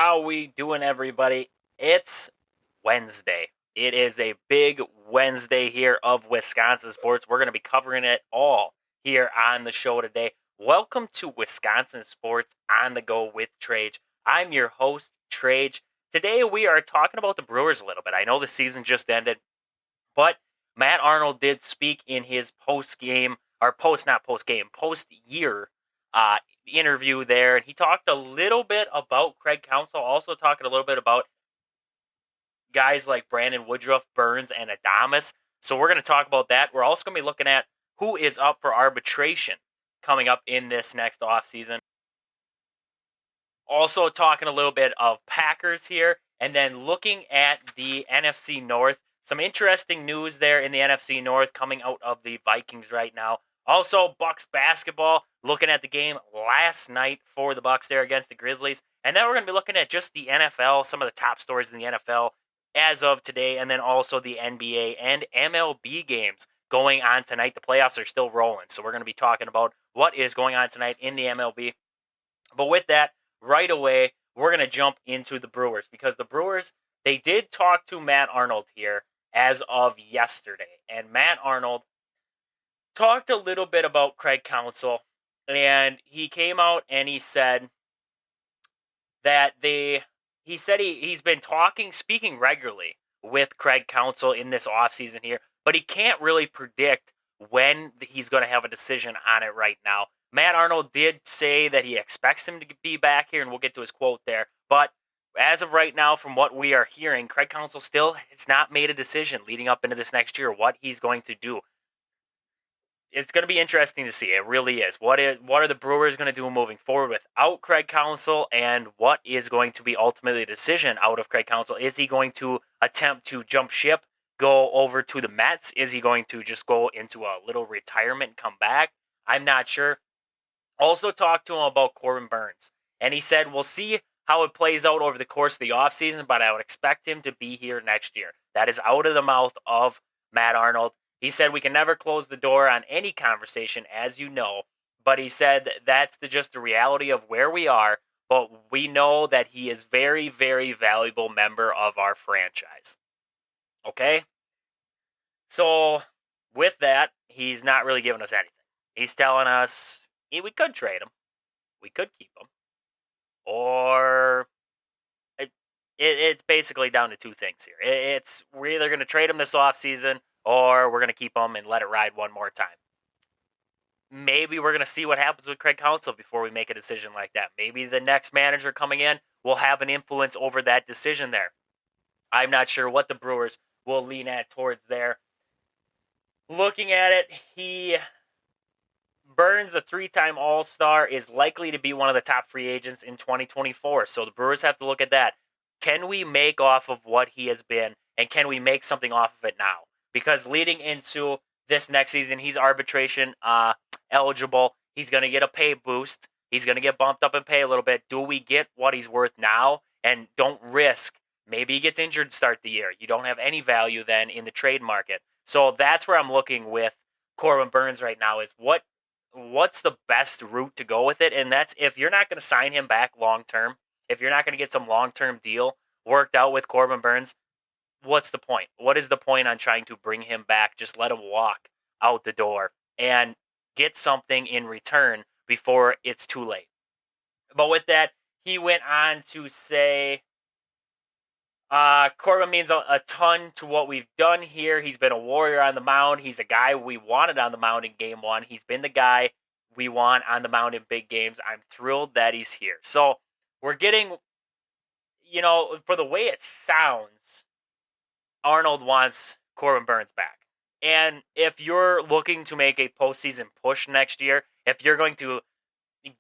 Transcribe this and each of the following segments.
How we doing, everybody? It's Wednesday. It is a big Wednesday here of Wisconsin sports. We're going to be covering it all here on the show today. Welcome to Wisconsin Sports on the Go with Trage. I'm your host, Trage. Today we are talking about the Brewers a little bit. I know the season just ended, but Matt Arnold did speak in his post-year uh, interview there, and he talked a little bit about Craig Counsell, also talking a little bit about guys like Brandon Woodruff, Burns, and Adames. So we're going to talk about that. We're also going to be looking at who is up for arbitration coming up in this next offseason. Also talking a little bit of Packers here, and then looking at the NFC North. Some interesting news there in the NFC North coming out of the Vikings right now. Also, Bucks basketball, looking at the game last night for the Bucks there against the Grizzlies. And then we're going to be looking at just the NFL, some of the top stories in the NFL as of today, and then also the NBA and MLB games going on tonight. The playoffs are still rolling, so we're going to be talking about what is going on tonight in the MLB. But with that, right away, we're going to jump into the Brewers, because the Brewers, they did talk to Matt Arnold here as of yesterday. And Matt Arnold talked a little bit about Craig Counsell, and he came out and he said that he's been speaking regularly with Craig Counsell in this offseason here, but he can't really predict when he's going to have a decision on it right now. Matt Arnold did say that he expects him to be back here, and we'll get to his quote there. But as of right now, from what we are hearing, Craig Counsell still has not made a decision leading up into this next year what he's going to do. It's going to be interesting to see. It really is. What are the Brewers going to do moving forward without Craig Counsell, and what is going to be ultimately the decision out of Craig Counsell? Is he going to attempt to jump ship, go over to the Mets? Is he going to just go into a little retirement and come back? I'm not sure. Also talked to him about Corbin Burns, and he said, we'll see how it plays out over the course of the offseason, but I would expect him to be here next year. That is out of the mouth of Matt Arnold. He said we can never close the door on any conversation, as you know, but he said that's just the reality of where we are, but we know that he is very, very valuable member of our franchise. Okay? So, with that, he's not really giving us anything. He's telling us we could trade him, we could keep him, or it's basically down to two things here. We're either going to trade him this offseason, or we're going to keep him and let it ride one more time. Maybe we're going to see what happens with Craig Counsell before we make a decision like that. Maybe the next manager coming in will have an influence over that decision there. I'm not sure what the Brewers will lean at towards there. Looking at it, Burns, a three-time All-Star, is likely to be one of the top free agents in 2024. So the Brewers have to look at that. Can we make off of what he has been, and can we make something off of it now? Because leading into this next season, he's arbitration eligible. He's going to get a pay boost. He's going to get bumped up in pay a little bit. Do we get what he's worth now and don't risk? Maybe he gets injured to start the year. You don't have any value then in the trade market. So that's where I'm looking with Corbin Burns right now, is what's the best route to go with it? And that's if you're not going to sign him back long-term, if you're not going to get some long-term deal worked out with Corbin Burns, what's the point? What is the point on trying to bring him back? Just let him walk out the door and get something in return before it's too late. But with that, he went on to say, Corbin means a ton to what we've done here. He's been a warrior on the mound. He's a guy we wanted on the mound in game one. He's been the guy we want on the mound in big games. I'm thrilled that he's here. So we're getting, for the way it sounds, Arnold wants Corbin Burns back. And if you're looking to make a postseason push next year, if you're going to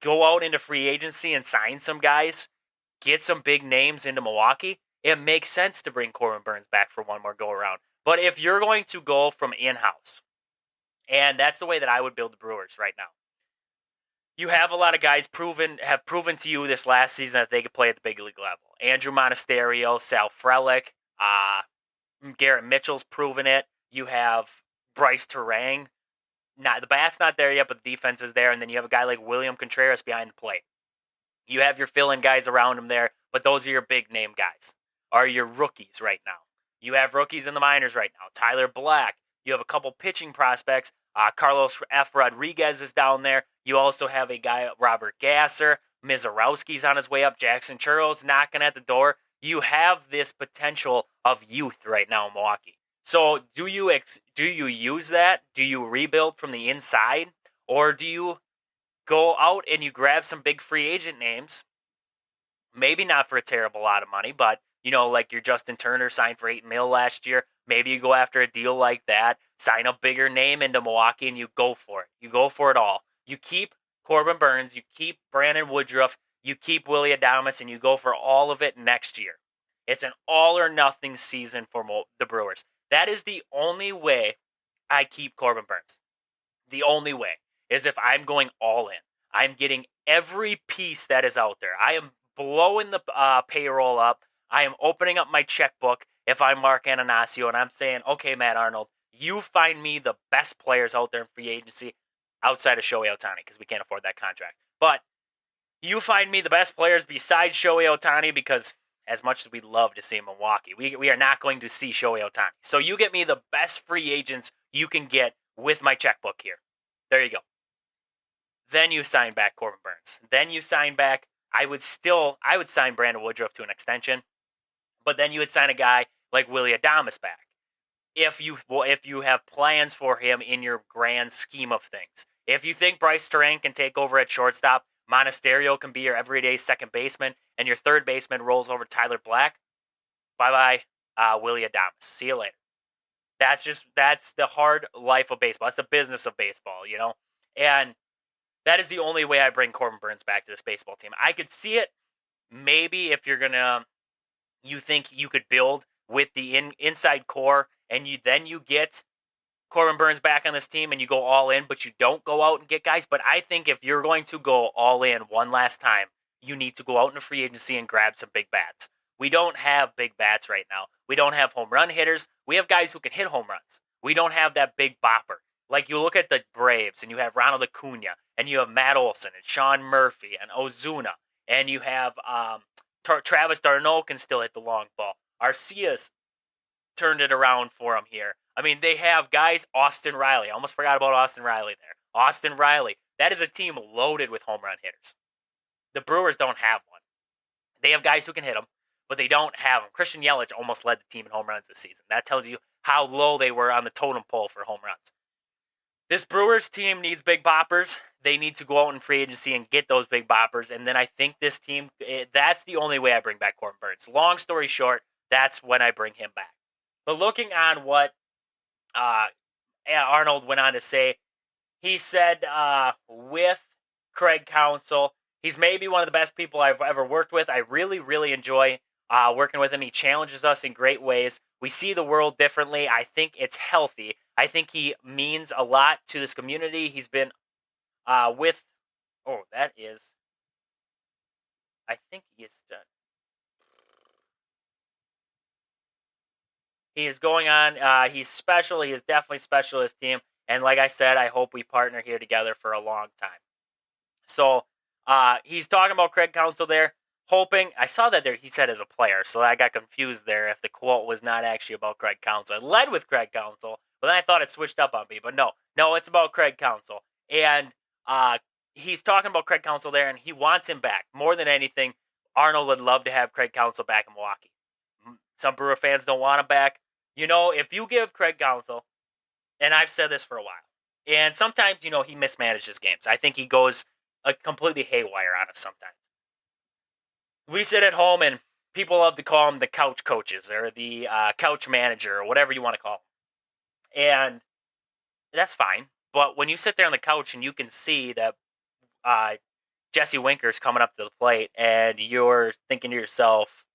go out into free agency and sign some guys, get some big names into Milwaukee, it makes sense to bring Corbin Burns back for one more go-around. But if you're going to go from in-house, and that's the way that I would build the Brewers right now, you have a lot of guys have proven to you this last season that they could play at the big league level. Andrew Monasterio, Sal Frelick, Garrett Mitchell's proven it. You have Bryce Terang. The bat's not there yet, but the defense is there. And then you have a guy like William Contreras behind the plate. You have your fill-in guys around him there but those are your big name guys, are your rookies right now. You have rookies in the minors right now. Tyler Black. You have a couple pitching prospects. Carlos F. Rodriguez is down there. You also have a guy, Robert Gasser. Mizorowski's on his way up. Jackson Churros knocking at the door. You have this potential of youth right now in Milwaukee. So do you use that? Do you rebuild from the inside? Or do you go out and you grab some big free agent names? Maybe not for a terrible lot of money, but like your Justin Turner signed for $8 million last year. Maybe you go after a deal like that, sign a bigger name into Milwaukee, and you go for it. You go for it all. You keep Corbin Burnes, you keep Brandon Woodruff, you keep Willy Adames, and you go for all of it next year. It's an all-or-nothing season for the Brewers. That is the only way I keep Corbin Burnes. The only way is if I'm going all in. I'm getting every piece that is out there. I am blowing the payroll up. I am opening up my checkbook if I'm Mark Ananasio, and I'm saying, okay, Matt Arnold, you find me the best players out there in free agency outside of Shohei Ohtani, because we can't afford that contract. But you find me the best players besides Shohei Ohtani, because as much as we'd love to see in Milwaukee, we are not going to see Shohei Ohtani. So you get me the best free agents you can get with my checkbook here. There you go. Then you sign back Corbin Burnes. Then you sign back, I would sign Brandon Woodruff to an extension, but then you would sign a guy like Willy Adames back. If you have plans for him in your grand scheme of things. If you think Bryce Terang can take over at shortstop, Monasterio can be your everyday second baseman, and your third baseman rolls over Tyler Black, bye-bye, Willy Adames. See you later. That's the hard life of baseball. That's the business of baseball, And that is the only way I bring Corbin Burnes back to this baseball team. I could see it maybe if you think you could build with the inside core, and you get Corbin Burnes back on this team and you go all in, but you don't go out and get guys. But I think if you're going to go all in one last time, you need to go out in a free agency and grab some big bats. We don't have big bats right now. We don't have home run hitters. We have guys who can hit home runs. We don't have that big bopper. Like you look at the Braves and you have Ronald Acuna and you have Matt Olson and Sean Murphy and Ozuna, and you have Travis d'Arnaud can still hit the long ball. Arcia's turned it around for him here. I mean, they have guys, Austin Riley. I almost forgot about Austin Riley there. Austin Riley. That is a team loaded with home run hitters. The Brewers don't have one. They have guys who can hit them, but they don't have them. Christian Yelich almost led the team in home runs this season. That tells you how low they were on the totem pole for home runs. This Brewers team needs big boppers. They need to go out in free agency and get those big boppers. And then I think this team, that's the only way I bring back Corbin Burnes. Long story short, that's when I bring him back. But looking on what Arnold went on to say, he said with Craig Counsell, he's maybe one of the best people I've ever worked with. I really, really enjoy working with him. He challenges us in great ways. We see the world differently. I think it's healthy. I think he means a lot to this community. He's been I think he is done. He is going on. He's special. He is definitely special to his team. And like I said, I hope we partner here together for a long time. So he's talking about Craig Counsell there. Hoping, I saw that there he said as a player, so I got confused there if the quote was not actually about Craig Counsell. I led with Craig Counsell, but then I thought it switched up on me. But no, it's about Craig Counsell. And he's talking about Craig Counsell there, and he wants him back. More than anything, Arnold would love to have Craig Counsell back in Milwaukee. Some Brewer fans don't want him back. If you give Craig Counsell, and I've said this for a while, and sometimes, he mismanages games. I think he goes completely haywire on us sometimes. We sit at home, and people love to call them the couch coaches or the couch manager or whatever you want to call them. And that's fine. But when you sit there on the couch and you can see that Jesse Winker's coming up to the plate and you're thinking to yourself,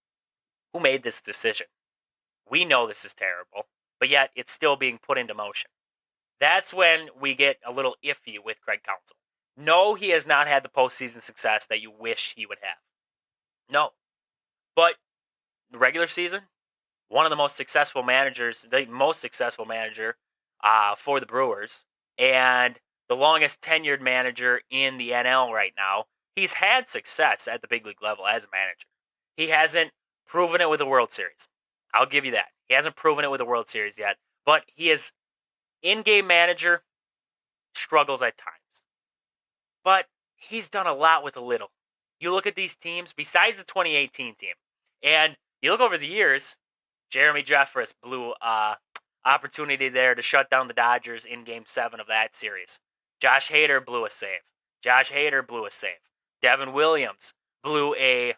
who made this decision? We know this is terrible, but yet it's still being put into motion. That's when we get a little iffy with Craig Counsell. No, he has not had the postseason success that you wish he would have. No. But the regular season, one of the most successful managers, the most successful manager for the Brewers, and the longest tenured manager in the NL right now. He's had success at the big league level as a manager. He hasn't proven it with a World Series. I'll give you that. He hasn't proven it with a World Series yet, but he is in-game manager, struggles at times. But he's done a lot with a little. You look at these teams, besides the 2018 team, and you look over the years, Jeremy Jeffress blew opportunity there to shut down the Dodgers in Game 7 of that series. Josh Hader blew a save. Devin Williams blew a...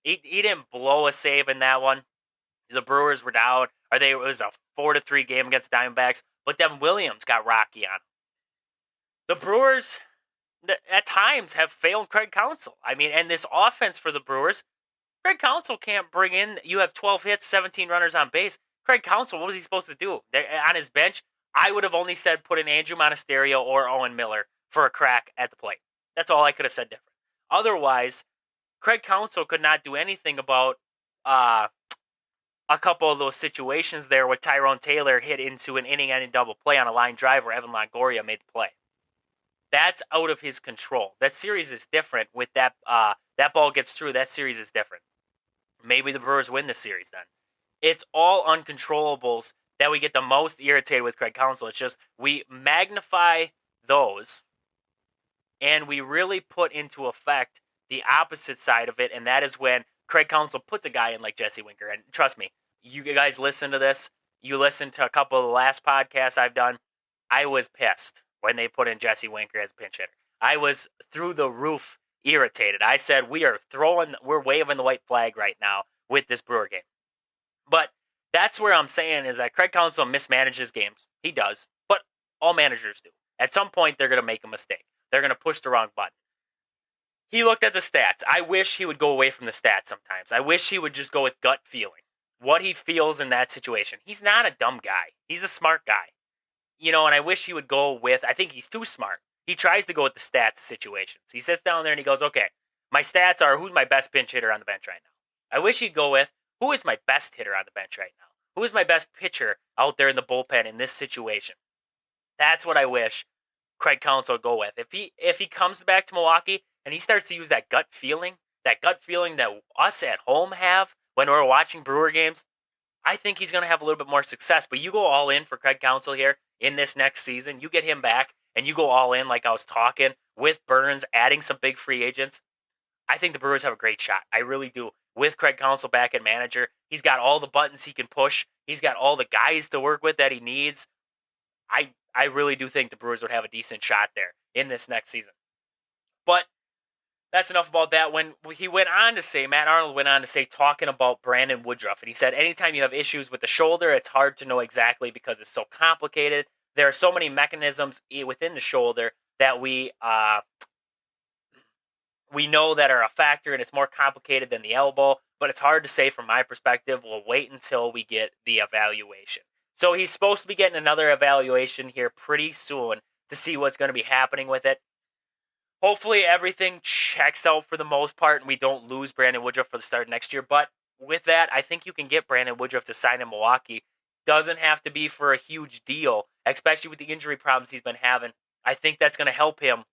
He didn't blow a save in that one. The Brewers were down. It was a 4-3 game against the Diamondbacks, but Devin Williams got rocky on him. The Brewers, at times, have failed Craig Counsell. I mean, and this offense for the Brewers, Craig Counsell can't bring in... You have 12 hits, 17 runners on base. Craig Counsell, what was he supposed to do? On his bench, I would have only said put in Andrew Monasterio or Owen Miller for a crack at the plate. That's all I could have said different. Otherwise, Craig Counsell could not do anything about a couple of those situations there where Tyrone Taylor hit into an inning-ending double play on a line drive where Evan Longoria made the play. That's out of his control. That series is different with that. That ball gets through. That series is different. Maybe the Brewers win this series then. It's all uncontrollables that we get the most irritated with Craig Counsell. It's just we magnify those and we really put into effect the opposite side of it, and that is when Craig Counsell puts a guy in like Jesse Winker. And trust me, you guys listen to this. You listen to a couple of the last podcasts I've done. I was pissed when they put in Jesse Winker as a pinch hitter. I was through the roof irritated. I said, we're waving the white flag right now with this Brewer game. But that's where I'm saying is that Craig Counsell mismanages games. He does, but all managers do. At some point, they're going to make a mistake. They're going to push the wrong button. He looked at the stats. I wish he would go away from the stats sometimes. I wish he would just go with gut feeling. What he feels in that situation. He's not a dumb guy. He's a smart guy. And I wish he would go with, I think he's too smart. He tries to go with the stats situations. He sits down there and he goes, okay, my stats are who's my best pinch hitter on the bench right now. I wish he'd go with who is my best hitter on the bench right now? Who is my best pitcher out there in the bullpen in this situation? That's what I wish Craig Counsell would go with. If he comes back to Milwaukee and he starts to use that gut feeling that us at home have when we're watching Brewer games, I think he's going to have a little bit more success. But you go all in for Craig Counsell here in this next season. You get him back and you go all in like I was talking with Burns, adding some big free agents. I think the Brewers have a great shot. I really do. With Craig Counsell back at manager, he's got all the buttons he can push. He's got all the guys to work with that he needs. I really do think the Brewers would have a decent shot there in this next season. But that's enough about that. When he went on to say, Matt Arnold went on to say, talking about Brandon Woodruff, and he said, anytime you have issues with the shoulder, it's hard to know exactly because it's so complicated. There are so many mechanisms within the shoulder that we know that are a factor, and it's more complicated than the elbow, but it's hard to say from my perspective. We'll wait until we get the evaluation. So he's supposed to be getting another evaluation here pretty soon to see what's going to be happening with it. Hopefully everything checks out for the most part and we don't lose Brandon Woodruff for the start of next year. But with that, I think you can get Brandon Woodruff to sign in Milwaukee. Doesn't have to be for a huge deal, especially with the injury problems he's been having. I think that's going to help him,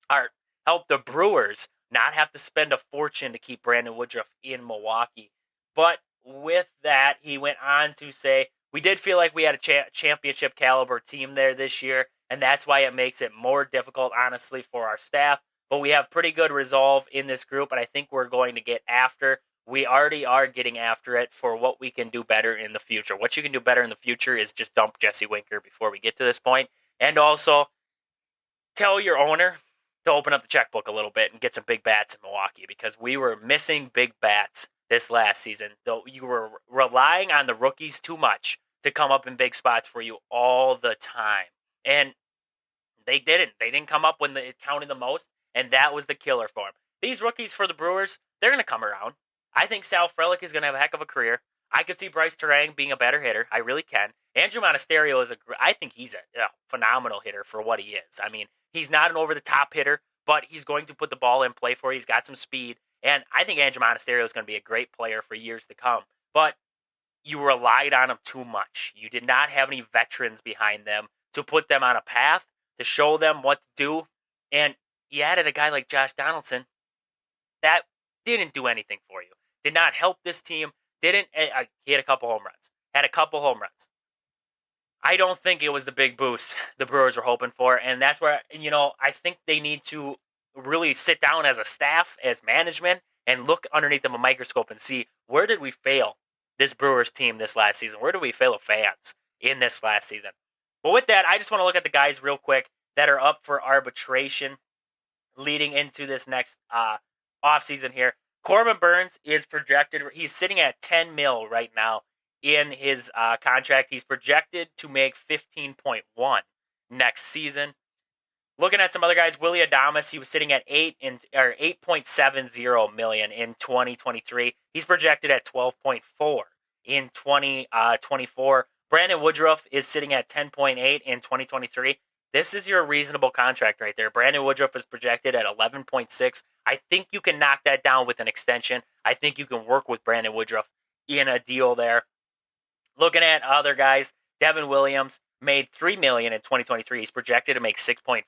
or help the Brewers not have to spend a fortune to keep Brandon Woodruff in Milwaukee. But with that, he went on to say, we did feel like we had a championship caliber team there this year, and that's why it makes it more difficult, honestly, for our staff. But we have pretty good resolve in this group, and I think we're going to get after. We already are getting after it for what we can do better in the future. What you can do better in the future is just dump Jesse Winker before we get to this point. And also, tell your owner to open up the checkbook a little bit and get some big bats in Milwaukee, because we were missing big bats this last season. Though you were relying on the rookies too much to come up in big spots for you all the time. And they didn't. They didn't come up when it counted the most, and that was the killer for them. These rookies for the Brewers, they're going to come around. I think Sal Frelick is going to have a heck of a career. I could see Bryce Terang being a better hitter. I really can. Andrew Monasterio I think he's a phenomenal hitter for what he is. I mean, he's not an over-the-top hitter, but he's going to put the ball in play for you. He's got some speed. And I think Andrew Monasterio is going to be a great player for years to come. But you relied on him too much. You did not have any veterans behind them to put them on a path, to show them what to do. And you added a guy like Josh Donaldson that didn't do anything for you. did not help this team. He had a couple home runs. Had a couple home runs. I don't think it was the big boost the Brewers were hoping for, and that's where, I think they need to really sit down as a staff, as management, and look underneath of a microscope and see, where did we fail this Brewers team this last season? Where did we fail the fans in this last season? But with that, I just want to look at the guys real quick that are up for arbitration leading into this next offseason here. Corbin Burns is projected, he's sitting at $10 million right now in his contract. He's projected to make 15.1 next season. Looking at some other guys, Willie Adames, he was sitting at 8.70 million in 2023. He's projected at 12.4 in 2024. Brandon Woodruff is sitting at 10.8 in 2023. This is your reasonable contract right there. Brandon Woodruff is projected at 11.6. I think you can knock that down with an extension. I think you can work with Brandon Woodruff in a deal there. Looking at other guys, Devin Williams made $3 million in 2023. He's projected to make 6.5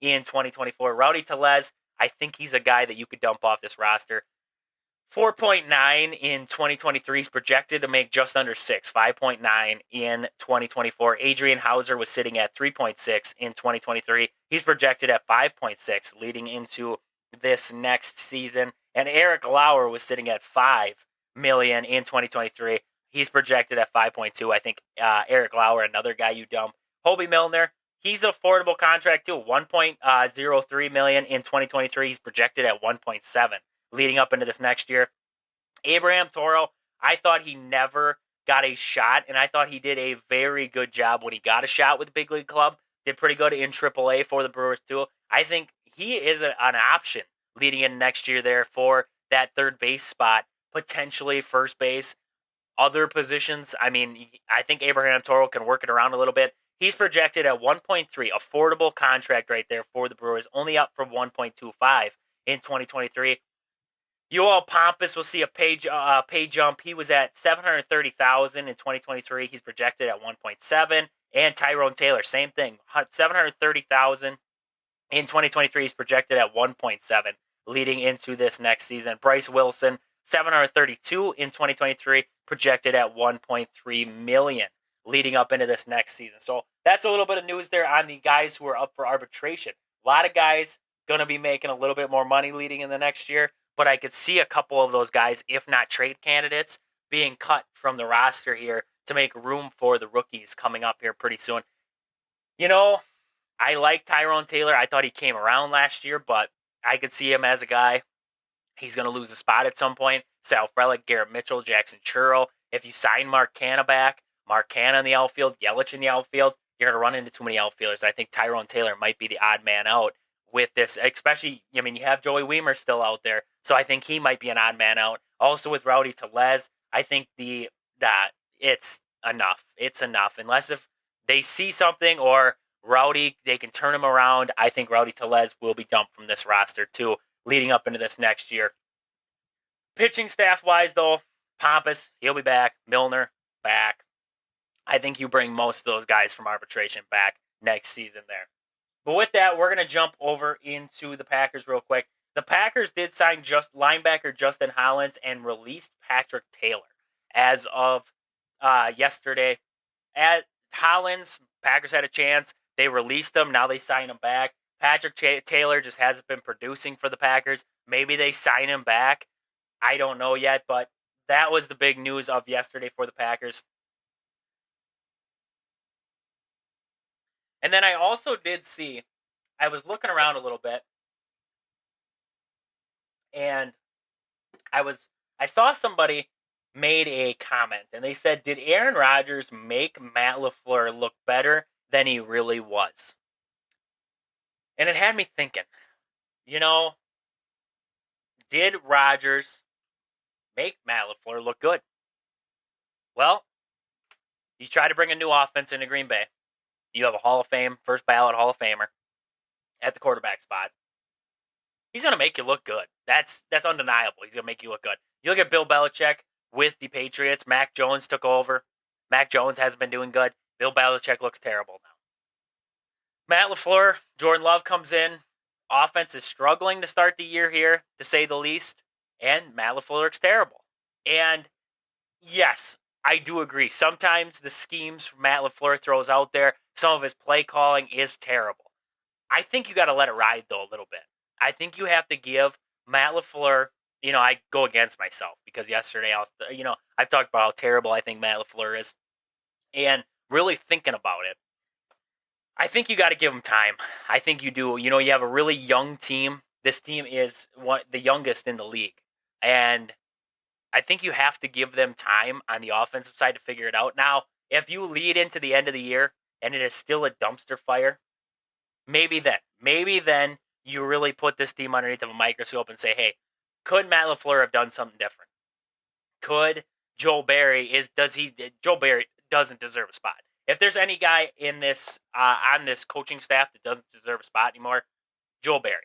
in 2024. Rowdy Tellez, I think he's a guy that you could dump off this roster. 4.9 in 2023. He's projected to make just under 6, 5.9 in 2024. Adrian Hauser was sitting at 3.6 in 2023. He's projected at 5.6 leading into this next season. And Eric Lauer was sitting at $5 million in 2023. He's projected at 5.2. I think Eric Lauer, another guy you dump. Hobie Milner, he's an affordable contract too. 1.03 million in 2023. He's projected at 1.7 leading up into this next year. Abraham Toro, I thought he never got a shot, and I thought he did a very good job when he got a shot with the big league club. Did pretty good in AAA for the Brewers too. I think he is an option leading in next year there for that third base spot, potentially first base. Other positions, I think Abraham Toro can work it around a little bit. He's projected at 1.3, affordable contract right there for the Brewers, only up from 1.25 in 2023. Yoel Pompous will see a pay jump. He was at $730,000 in 2023. He's projected at 1.7. And Tyrone Taylor, same thing, $730,000 in 2023. He's projected at 1.7 leading into this next season. Bryce Wilson, $732,000 in 2023, projected at $1.3 million leading up into this next season. So that's a little bit of news there on the guys who are up for arbitration. A lot of guys going to be making a little bit more money leading in the next year, but I could see a couple of those guys, if not trade candidates, being cut from the roster here to make room for the rookies coming up here pretty soon. I like Tyrone Taylor. I thought he came around last year, but I could see him as a guy. He's going to lose a spot at some point. Sal Frelick, Garrett Mitchell, Jackson Churro. If you sign Mark Canha back, Mark Canha in the outfield, Yelich in the outfield, you're going to run into too many outfielders. I think Tyrone Taylor might be the odd man out with this, especially, you have Joey Wiemer still out there, so I think he might be an odd man out. Also with Rowdy Tellez, I think that it's enough. It's enough. Unless if they see something or Rowdy, they can turn him around, I think Rowdy Tellez will be dumped from this roster too, leading up into this next year. Pitching staff-wise, though, Pompous, he'll be back. Milner, back. I think you bring most of those guys from arbitration back next season there. But with that, we're going to jump over into the Packers real quick. The Packers did sign linebacker Justin Hollins and released Patrick Taylor as of yesterday. At Hollins, Packers had a chance. They released him. Now they sign him back. Patrick Taylor just hasn't been producing for the Packers. Maybe they sign him back. I don't know yet, but that was the big news of yesterday for the Packers. And then I also did see, I was looking around a little bit, and I saw somebody made a comment, and they said, did Aaron Rodgers make Matt LaFleur look better than he really was? And it had me thinking, did Rodgers make Matt LaFleur look good? Well, you try to bring a new offense into Green Bay. You have a Hall of Fame, first ballot Hall of Famer at the quarterback spot. He's going to make you look good. That's undeniable. He's going to make you look good. You look at Bill Belichick with the Patriots. Mac Jones took over. Mac Jones hasn't been doing good. Bill Belichick looks terrible now. Matt LaFleur, Jordan Love comes in. Offense is struggling to start the year here, to say the least. and Matt LaFleur looks terrible. And yes, I do agree. Sometimes the schemes Matt LaFleur throws out there, some of his play calling is terrible. I think you got to let it ride, though, a little bit. I think you have to give Matt LaFleur, I go against myself because yesterday I've talked about how terrible I think Matt LaFleur is. And really thinking about it, I think you got to give him time. I think you do. You have a really young team. This team is the youngest in the league. And I think you have to give them time on the offensive side to figure it out. Now, if you lead into the end of the year and it is still a dumpster fire, maybe then you really put this team underneath of a microscope and say, hey, could Matt LaFleur have done something different? Could Joe Barry Joe Barry doesn't deserve a spot. If there's any guy in this on this coaching staff that doesn't deserve a spot anymore, Joe Barry.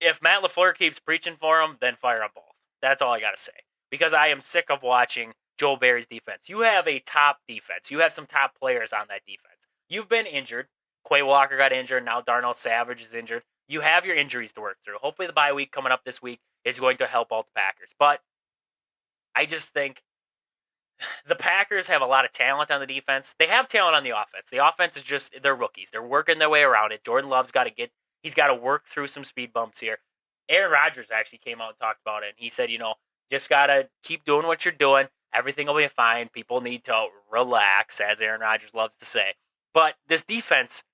If Matt LaFleur keeps preaching for him, then fire them both. That's all I got to say. Because I am sick of watching Joe Barry's defense. You have a top defense. You have some top players on that defense. You've been injured. Quay Walker got injured. Now Darnell Savage is injured. You have your injuries to work through. Hopefully the bye week coming up this week is going to help out the Packers. But I just think the Packers have a lot of talent on the defense. They have talent on the offense. The offense is just, they're rookies. They're working their way around it. Jordan Love's he's got to work through some speed bumps here. Aaron Rodgers actually came out and talked about it. And he said, just got to keep doing what you're doing. Everything will be fine. People need to relax, as Aaron Rodgers loves to say. But this defense,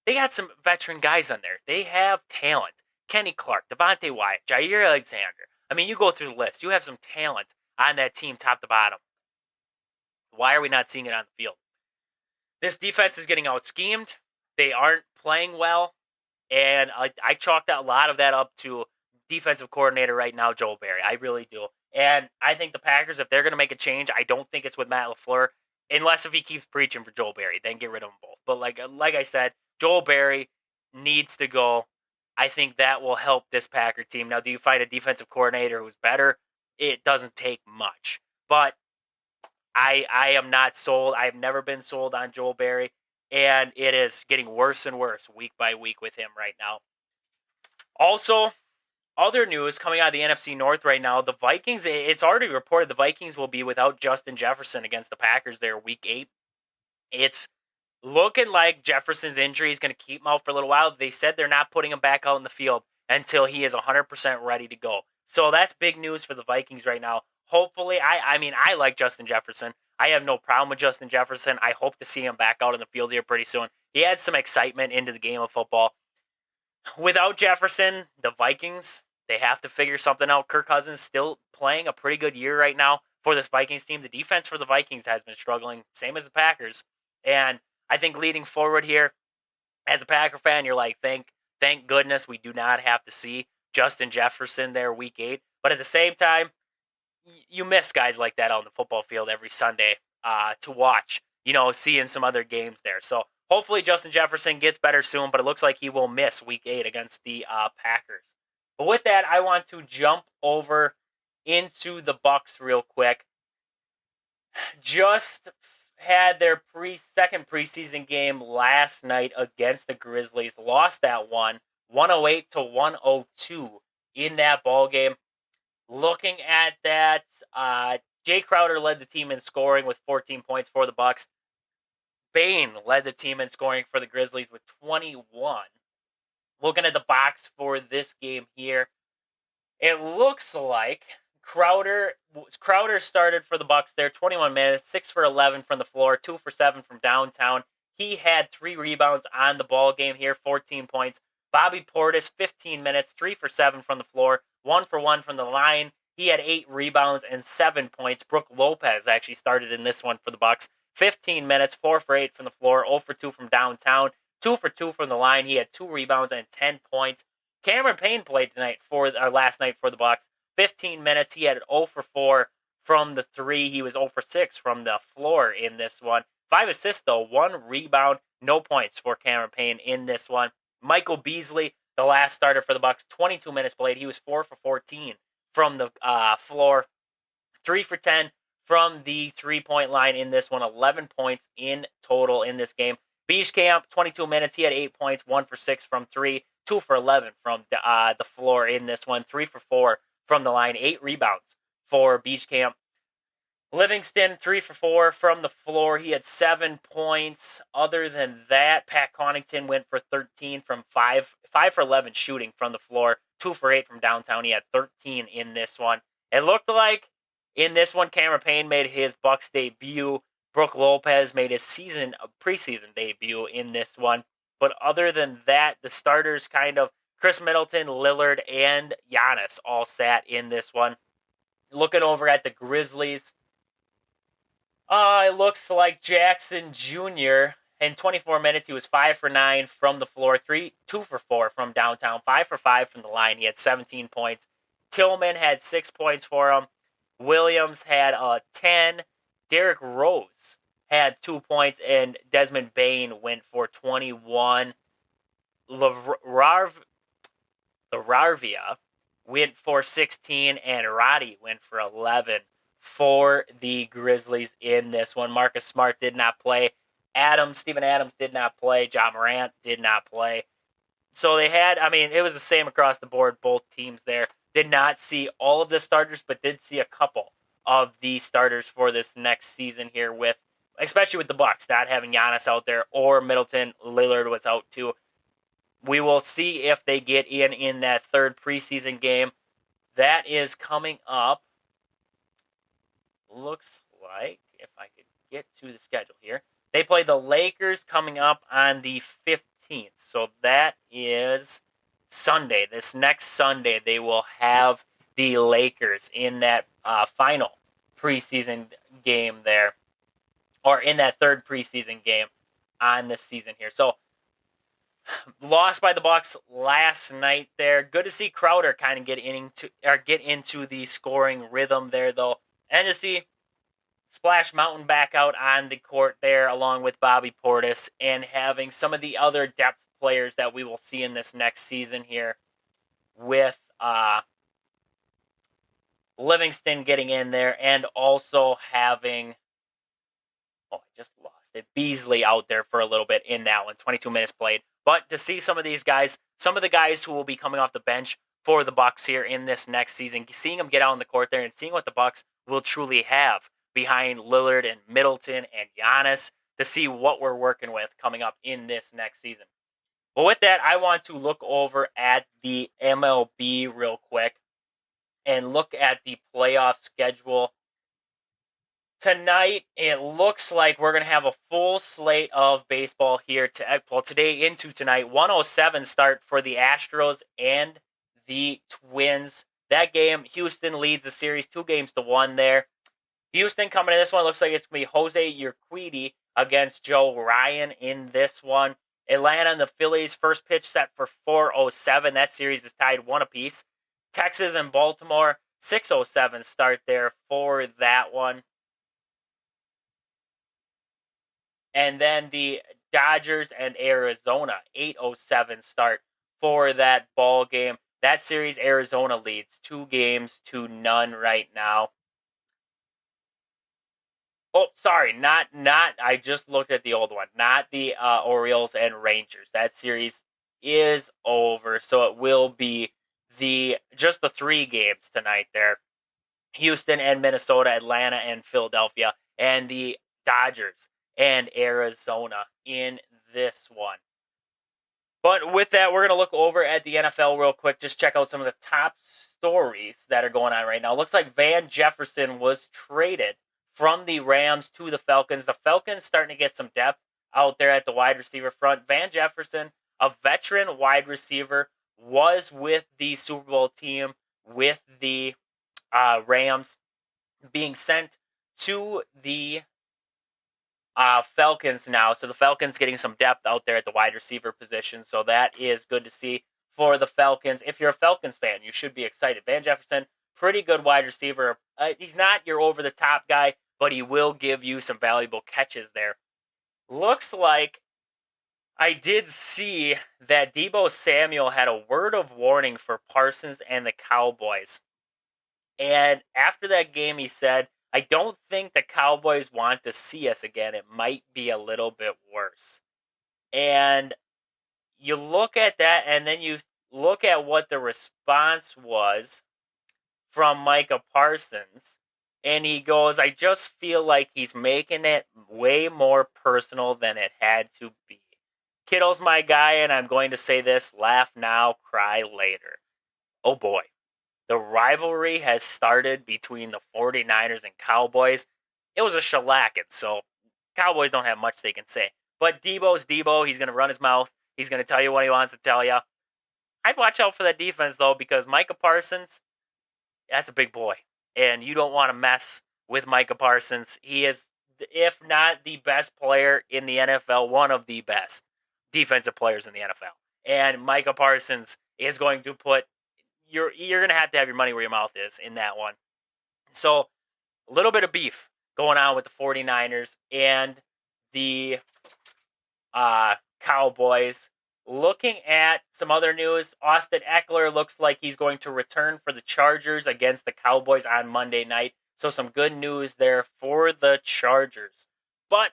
they got some veteran guys on there. They have talent. Kenny Clark, Devontae Wyatt, Jair Alexander. I mean, you go through the list. You have some talent on that team top to bottom. Why are we not seeing it on the field? This defense is getting out-schemed. They aren't playing well. And I chalked a lot of that up to defensive coordinator right now, Joel Barry. I really do. And I think the Packers, if they're going to make a change, I don't think it's with Matt LaFleur, unless if he keeps preaching for Joel Barry. Then get rid of them both. But like I said, Joel Barry needs to go. I think that will help this Packer team. Now, do you find a defensive coordinator who's better? It doesn't take much. But I am not sold. I have never been sold on Joel Barry. And it is getting worse and worse week by week with him right now. Also, other news coming out of the NFC North right now, the Vikings, it's already reported the Vikings will be without Justin Jefferson against the Packers there week 8. It's looking like Jefferson's injury is going to keep him out for a little while. They said they're not putting him back out in the field until he is 100% ready to go. So that's big news for the Vikings right now. Hopefully, I like Justin Jefferson. I have no problem with Justin Jefferson. I hope to see him back out in the field here pretty soon. He adds some excitement into the game of football. Without Jefferson, the Vikings, they have to figure something out. Kirk Cousins still playing a pretty good year right now for this Vikings team. The defense for the Vikings has been struggling, same as the Packers. And I think leading forward here, as a Packer fan, you're like, thank goodness we do not have to see Justin Jefferson there week 8. But at the same time, you miss guys like that on the football field every Sunday to watch, seeing some other games there. So hopefully Justin Jefferson gets better soon, but it looks like he will miss week 8 against the Packers. But with that, I want to jump over into the Bucs real quick. Just had their second preseason game last night against the Grizzlies. Lost that one, 108-102 in that ball game. Looking at that, Jay Crowder led the team in scoring with 14 points for the Bucs. Bain led the team in scoring for the Grizzlies with 21. Looking at the box for this game here, it looks like Crowder started for the Bucs there, 21 minutes, 6 for 11 from the floor, 2 for 7 from downtown. He had 3 rebounds on the ball game here, 14 points. Bobby Portis, 15 minutes, 3 for 7 from the floor, 1 for 1 from the line. He had 8 rebounds and 7 points. Brook Lopez actually started in this one for the Bucs. 15 minutes, 4 for 8 from the floor, 0 for 2 from downtown, 2 for 2 from the line. He had 2 rebounds and 10 points. Cameron Payne played last night for the Bucs. 15 minutes. He had 0 for 4 from the 3. He was 0 for 6 from the floor in this one. 5 assists, though. 1 rebound. No points for Cameron Payne in this one. Michael Beasley, the last starter for the Bucs, 22 minutes played. He was 4 for 14 from the floor. 3 for 10 from the three-point line in this one. 11 points in total in this game. Beachcamp, 22 minutes. He had 8 points. 1 for 6 from 3. 2 for 11 from the floor in this one. 3 for 4 from the line, 8 rebounds for Beach Camp. Livingston, 3 for 4 from the floor. He had 7 points. Other than that, Pat Connaughton went for 13 from 5 for 11 shooting from the floor, 2 for 8 from downtown. He had 13 in this one. It looked like in this one, Cameron Payne made his Bucks debut. Brook Lopez made his preseason debut in this one. But other than that, the starters kind of Chris Middleton, Lillard, and Giannis all sat in this one. Looking over at the Grizzlies, it looks like Jackson Jr. in 24 minutes, he was 5 for 9 from the floor, 2 for 4 from downtown, 5 for 5 from the line. He had 17 points. Tillman had 6 points for him. Williams had 10. Derrick Rose had 2 points, and Desmond Bain went for 21. LaRavia went for 16, and Roddy went for 11 for the Grizzlies in this one. Marcus Smart did not play. Steven Adams did not play. John Morant did not play. So they had, it was the same across the board, both teams there. Did not see all of the starters, but did see a couple of the starters for this next season here, especially with the Bucks not having Giannis out there, or Middleton. Lillard was out too. We will see if they get in that third preseason game. That is coming up. Looks like, if I could get to the schedule here, they play the Lakers coming up on the 15th. So that is Sunday. This next Sunday, they will have the Lakers in that final preseason game there, or in that third preseason game on this season here. So, lost by the Bucks last night there. Good to see Crowder kind of get into the scoring rhythm there, though. And to see Splash Mountain back out on the court there, along with Bobby Portis, and having some of the other depth players that we will see in this next season here, with Livingston getting in there, and also having, I just lost it, Beasley out there for a little bit in that one, 22 minutes played. But to see some of these guys, some of the guys who will be coming off the bench for the Bucks here in this next season, seeing them get out on the court there and seeing what the Bucks will truly have behind Lillard and Middleton and Giannis, to see what we're working with coming up in this next season. But with that, I want to look over at the MLB real quick and look at the playoff schedule. Tonight, it looks like we're going to have a full slate of baseball here today into tonight. 1:07 start for the Astros and the Twins. That game, Houston leads the series 2-1 there. Houston coming in this one, looks like it's going to be Jose Urquidy against Joe Ryan in this one. Atlanta and the Phillies, first pitch set for 4:07. That series is tied 1 apiece. Texas and Baltimore, 6:07 start there for that one. And then the Dodgers and Arizona, 8:07 start for that ball game. That series, Arizona leads 2-0 right now. Oh, sorry, not. I just looked at the old one, not the Orioles and Rangers. That series is over, so it will be just the 3 games tonight there. Houston and Minnesota, Atlanta and Philadelphia, and the Dodgers and Arizona in this one. But with that, we're going to look over at the NFL real quick. Just check out some of the top stories that are going on right now. Looks like Van Jefferson was traded from the Rams to the Falcons. The Falcons starting to get some depth out there at the wide receiver front. Van Jefferson, a veteran wide receiver, was with the Super Bowl team with the Rams, being sent to the Falcons now. So the Falcons getting some depth out there at the wide receiver position. So that is good to see for the Falcons. If you're a Falcons fan, you should be excited. Van Jefferson, pretty good wide receiver. He's not your over-the-top guy, but he will give you some valuable catches there. Looks like I did see that Deebo Samuel had a word of warning for Parsons and the Cowboys. And after that game, he said, I don't think the Cowboys want to see us again. It might be a little bit worse. And you look at that, and then you look at what the response was from Micah Parsons. And he goes, I just feel like he's making it way more personal than it had to be. Kittle's my guy, and I'm going to say this, laugh now, cry later. Oh boy. The rivalry has started between the 49ers and Cowboys. It was a shellacking, so Cowboys don't have much they can say. But Debo's Debo. He's going to run his mouth. He's going to tell you what he wants to tell you. I'd watch out for that defense, though, because Micah Parsons, that's a big boy. And you don't want to mess with Micah Parsons. He is, if not the best player in the NFL, one of the best defensive players in the NFL. And Micah Parsons is going to put, you're going to have your money where your mouth is in that one. So a little bit of beef going on with the 49ers and the Cowboys. Looking at some other news, Austin Eckler looks like he's going to return for the Chargers against the Cowboys on Monday night. So some good news there for the Chargers. But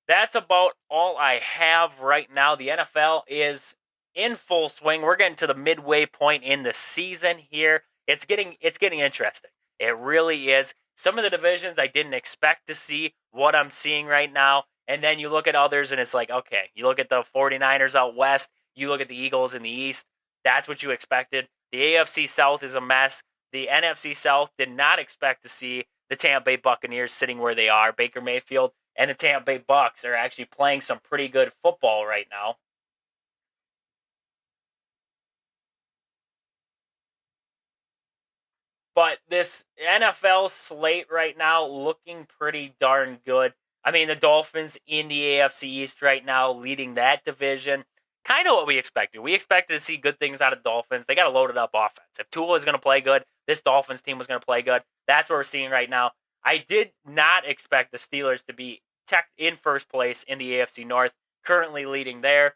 that's about all I have right now. The NFL is in full swing. We're getting to the midway point in the season here. It's getting interesting. It really is. Some of the divisions I didn't expect to see what I'm seeing right now. And then you look at others and it's like, okay, you look at the 49ers out west, you look at the Eagles in the east, that's what you expected. The AFC South is a mess. The NFC South did not expect to see the Tampa Bay Buccaneers sitting where they are. Baker Mayfield and the Tampa Bay Bucs are actually playing some pretty good football right now. But this NFL slate right now looking pretty darn good. I mean, the Dolphins in the AFC East right now leading that division. Kind of what we expected. We expected to see good things out of the Dolphins. They got a loaded up offense. If Tua is going to play good, this Dolphins team was going to play good. That's what we're seeing right now. I did not expect the Steelers to be in first place in the AFC North, currently leading there.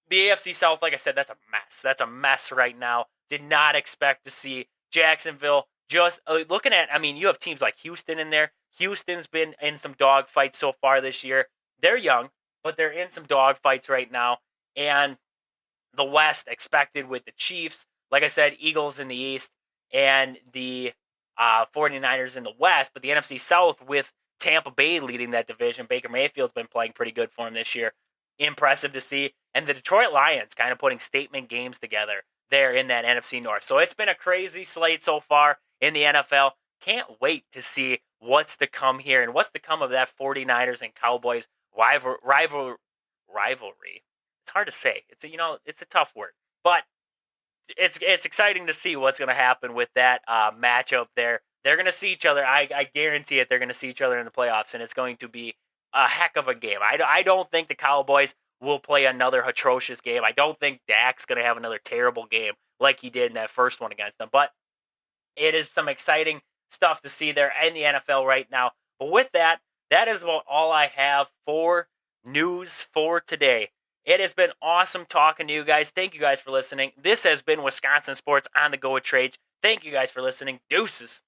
The AFC South, like I said, that's a mess. That's a mess right now. Did not expect to see Jacksonville just looking at, I mean, you have teams like Houston in there. Houston's been in some dog fights so far this year. They're young, but they're in some dog fights right now. And the West expected with the Chiefs, like I said, Eagles in the East and the 49ers in the West. But the NFC South with Tampa Bay leading that division. Baker Mayfield's been playing pretty good for him this year. Impressive to see. And the Detroit Lions kind of putting statement games together there in that NFC North. So it's been a crazy slate so far in the NFL. Can't wait to see what's to come here and what's to come of that 49ers and Cowboys rivalry. It's hard to say. It's a tough word. But it's exciting to see what's going to happen with that matchup there. They're going to see each other. I guarantee it. They're going to see each other in the playoffs, and it's going to be a heck of a game. I don't think the Cowboys will play another atrocious game. I don't think Dak's going to have another terrible game like he did in that first one against them. But it is some exciting stuff to see there in the NFL right now. But with that, that is about all I have for news for today. It has been awesome talking to you guys. Thank you guys for listening. This has been Wisconsin Sports on the Go with Trade. Thank you guys for listening. Deuces.